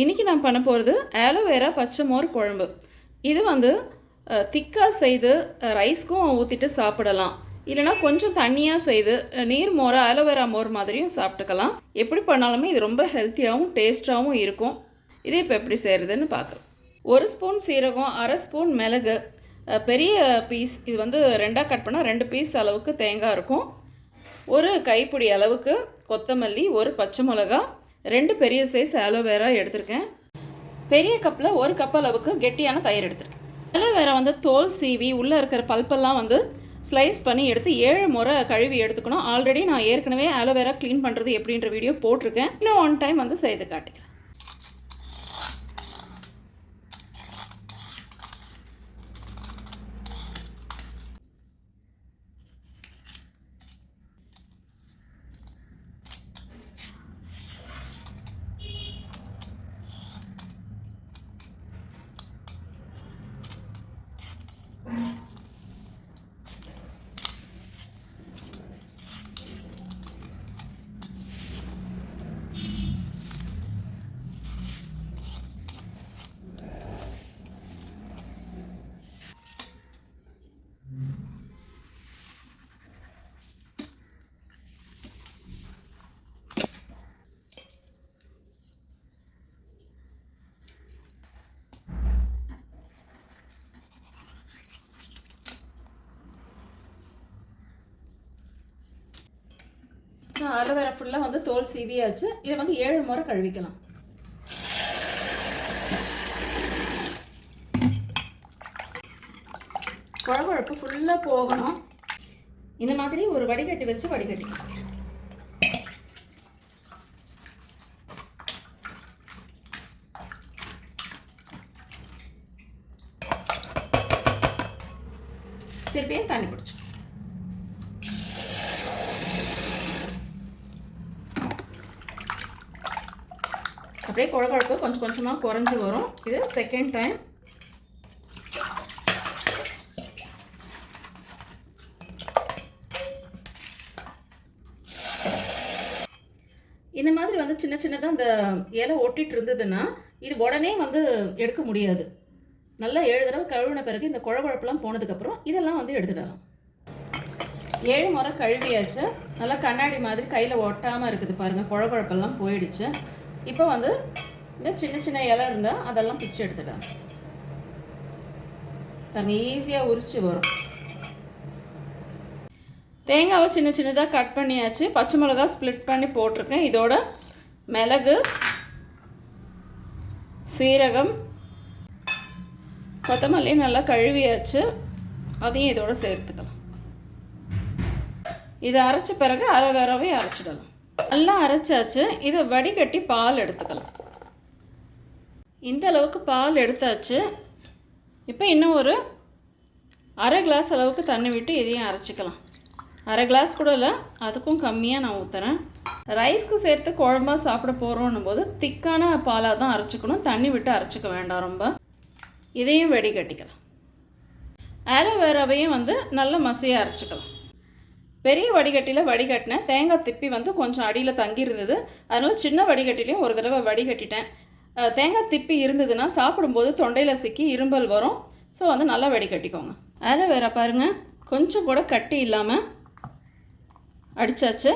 இன்றைக்கி நான் பண்ண போகிறது ஆலோவேரா பச்சை மோர் குழம்பு. இது வந்து திக்காக செய்து ரைஸ்க்கும் ஊற்றிட்டு சாப்பிடலாம். இல்லைனா கொஞ்சம் தண்ணியாக செய்து நீர் மோரை ஆலோவேரா மோர் மாதிரியும் சாப்பிட்டுக்கலாம். எப்படி பண்ணாலுமே இது ரொம்ப ஹெல்த்தியாகவும் டேஸ்ட்டாகவும் இருக்கும். இது இப்போ எப்படி செய்கிறதுன்னு பார்க்கலாம். 1 ஸ்பூன் சீரகம், அரை ஸ்பூன் மிளகு, பெரிய பீஸ் இது வந்து 2ஆக கட் பண்ணால் 2 பீஸ் அளவுக்கு தேங்காய் இருக்கும், ஒரு கைப்பிடி அளவுக்கு கொத்தமல்லி, ஒரு பச்சை மிளகா, 2 பெரிய சைஸ் ஆலோவேரா எடுத்திருக்கேன். பெரிய கப்பில் 1 கப் அளவுக்கு கெட்டியான தயிர் எடுத்திருக்கேன். ஆலோவேரா வந்து தோல் சீவி உள்ளே இருக்கிற பல்பெல்லாம் வந்து ஸ்லைஸ் பண்ணி எடுத்து 7 முறை கழுவி எடுத்துக்கணும். ஆல்ரெடி நான் ஏற்கனவே ஆலோவேரா க்ளீன் பண்ணுறது எப்படின்ற வீடியோ போட்டிருக்கேன். இன்னும் 1 டைம் வந்து செய்து காட்டிக்கிறேன். ஆலோவேரா ஃபுல்லாக வந்து தோல் சீவியாச்சு. இதை வந்து 7 முறை கழுவிக்கலாம். குழம்பு ஃபுல்லாக போகணும். இந்த மாதிரி ஒரு வடிகட்டி வச்சு வடிகட்டி திருப்பியும் தண்ணி பிடிச்சி அப்படியே குழம்பு கொஞ்சம் கொஞ்சமாக குறைஞ்சி வரும். இது செகண்ட் டைம். இந்த மாதிரி வந்து சின்ன சின்னதாக அந்த இலை ஒட்டிட்டு இருந்ததுன்னா இது உடனே வந்து எடுக்க முடியாது. நல்லா 7 தடவை கழுவின பிறகு இந்த குழப்பெல்லாம் போனதுக்கப்புறம் இதெல்லாம் வந்து எடுத்துடலாம். 7 முறை கழுவியாச்சு. நல்லா கண்ணாடி மாதிரி கையில் ஒட்டாமல் இருக்குது பாருங்கள். குழப்பெல்லாம் போயிடுச்சு. இப்போ வந்து இந்த சின்ன சின்ன இலை இருந்தால் அதெல்லாம் பிச்சு எடுத்துடலாம். பாருங்கள், ஈஸியாக உரிச்சு வரும். தேங்காவை சின்ன சின்னதாக கட் பண்ணியாச்சு. பச்சை மிளகா ஸ்ப்ளிட் பண்ணி போட்டிருக்கேன். இதோட மிளகு, சீரகம், கொத்தமல்லி நல்லா கழுவியாச்சு. அதையும் இதோட சேர்த்துக்கலாம். இதை அரைச்ச பிறகு ஆலோவேராவையும் அரைச்சிடலாம். நல்லா அரைச்சாச்சு. இதை வடிகட்டி பால் எடுத்துக்கலாம். இந்த அளவுக்கு பால் எடுத்தாச்சு. இப்போ இன்னும் ஒரு அரை கிளாஸ் அளவுக்கு தண்ணி விட்டு இதையும் அரைச்சிக்கலாம். அரை கிளாஸ் கூட இல்லை, அதுக்கும் கம்மியாக நான் ஊற்றுறேன். ரைஸ்க்கு சேர்த்து குழம்பா சாப்பிட போகிறோன்னும் போது திக்கான பாலாக தான் அரைச்சிக்கணும். தண்ணி விட்டு அரைச்சிக்க வேண்டாம் ரொம்ப. இதையும் வடிகட்டிக்கலாம். ஆலோவேராவையும் வந்து நல்ல மசியாக அரைச்சிக்கலாம். பெரிய வடிகட்டியில் வடிகட்டினேன். தேங்காய் திப்பி வந்து கொஞ்சம் அடியில் தங்கி இருந்தது. அதனால் சின்ன வடிகட்டிலையும் ஒரு தடவை வடிகட்டிட்டேன். தேங்காய் திப்பி இருந்ததுன்னா சாப்பிடும்போது தொண்டையில் சிக்கி இரும்பல் வரும். ஸோ வந்து நல்லா வடிகட்டிக்கோங்க. ஆலோவேரா பாருங்கள், கொஞ்சம் கூட கட்டி இல்லாமல் அடித்தாச்சு.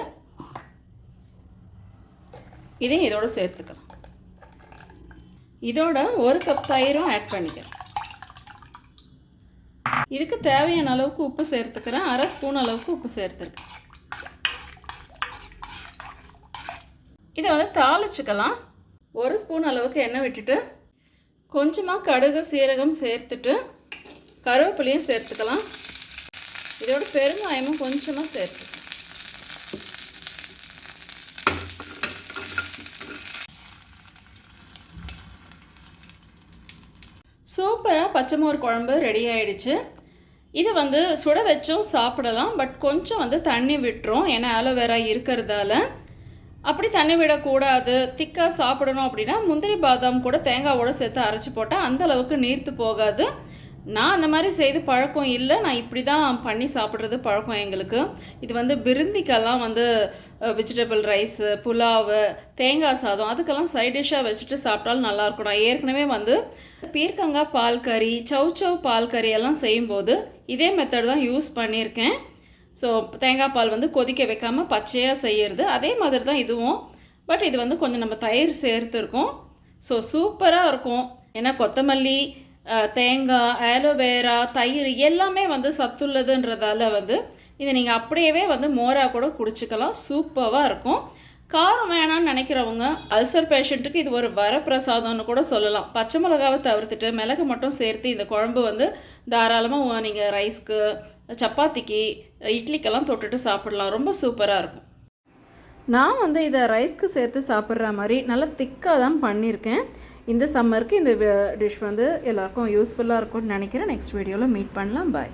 இதையும் இதோடு சேர்த்துக்கலாம். இதோட 1 கப் தயிரும் ஆட் பண்ணிக்கிறேன். இதுக்கு தேவையான அளவுக்கு உப்பு சேர்த்துக்கிறேன். அரை ஸ்பூன் அளவுக்கு உப்பு சேர்த்துருக்கேன். இதை வந்து தாளிச்சுக்கலாம். 1 ஸ்பூன் அளவுக்கு எண்ணெய் விட்டுட்டு கொஞ்சமாக கடுகு, சீரகம் சேர்த்துட்டு கருவேப்பிலையும் சேர்த்துக்கலாம். இதோட பெருங்காயமும் கொஞ்சமாக சேர்த்துக்கலாம். சூப்பராக பச்சை மோர் குழம்பு ரெடி ஆகிடுச்சு. இது வந்து சுட வச்சும் சாப்பிடலாம். பட் கொஞ்சம் வந்து தண்ணி விட்டுரும், ஏன்னா ஆலோவேரா இருக்கிறதால. அப்படி தண்ணி விடக்கூடாது, திக்காக சாப்பிடணும் அப்படின்னா முந்திரி பாதாம் கூட தேங்காவோடு சேர்த்து அரைச்சி போட்டால் அந்தளவுக்கு நீர்த்து போகாது, நான் அந்த மாதிரி செய்து பழக்கம் இல்லை. நான் இப்படி தான் பண்ணி சாப்பிட்றது பழக்கம் எங்களுக்கு. இது வந்து பிரிந்திக்கெல்லாம் வந்து வெஜிடபிள் ரைஸு, புலாவு, தேங்காய் சாதம் அதுக்கெல்லாம் சைட் டிஷ்ஷாக வச்சுட்டு சாப்பிட்டாலும் நல்லாயிருக்கும். நான் ஏற்கனவே வந்து பீர்க்கங்காய் பால் கறி, சவ் பால் கறி எல்லாம் செய்யும்போது இதே மெத்தட் தான் யூஸ் பண்ணியிருக்கேன். ஸோ தேங்காய் பால் வந்து கொதிக்க வைக்காமல் பச்சையாக செய்கிறது அதே மாதிரி தான் இதுவும். பட் இது வந்து கொஞ்சம் நம்ம தயிர் சேர்த்துருக்கோம். ஸோ சூப்பராக இருக்கும். ஏன்னா கொத்தமல்லி, தேங்காய், ஆலோவேரா, தயிர் எல்லாமே வந்து சத்துள்ளதுன்றதால வந்து இதை நீங்கள் அப்படியே வந்து மோராக கூட குடிச்சிக்கலாம். சூப்பராக இருக்கும். காரம் வேணான்னு நினைக்கிறவங்க, அல்சர் பேஷண்ட்டுக்கு இது ஒரு வரப்பிரசாதம்னு கூட சொல்லலாம். பச்சை மிளகாவை தவிர்த்துட்டு மிளகு மட்டும் சேர்த்து இந்த குழம்பு வந்து தாராளமாக நீங்கள் ரைஸ்க்கு, சப்பாத்திக்கு, இட்லிக்கெல்லாம் தொட்டுட்டு சாப்பிடலாம். ரொம்ப சூப்பராக இருக்கும். நான் வந்து இதை ரைஸ்க்கு சேர்த்து சாப்பிட்ற மாதிரி நல்லா திக்காக தான் பண்ணியிருக்கேன். இந்த சம்மருக்கு இந்த டிஷ் வந்து எல்லாருக்கும் யூஸ்ஃபுல்லாக இருக்கும்னு நினைக்கிறேன். நெக்ஸ்ட் வீடியோவில் மீட் பண்ணலாம். பாய்.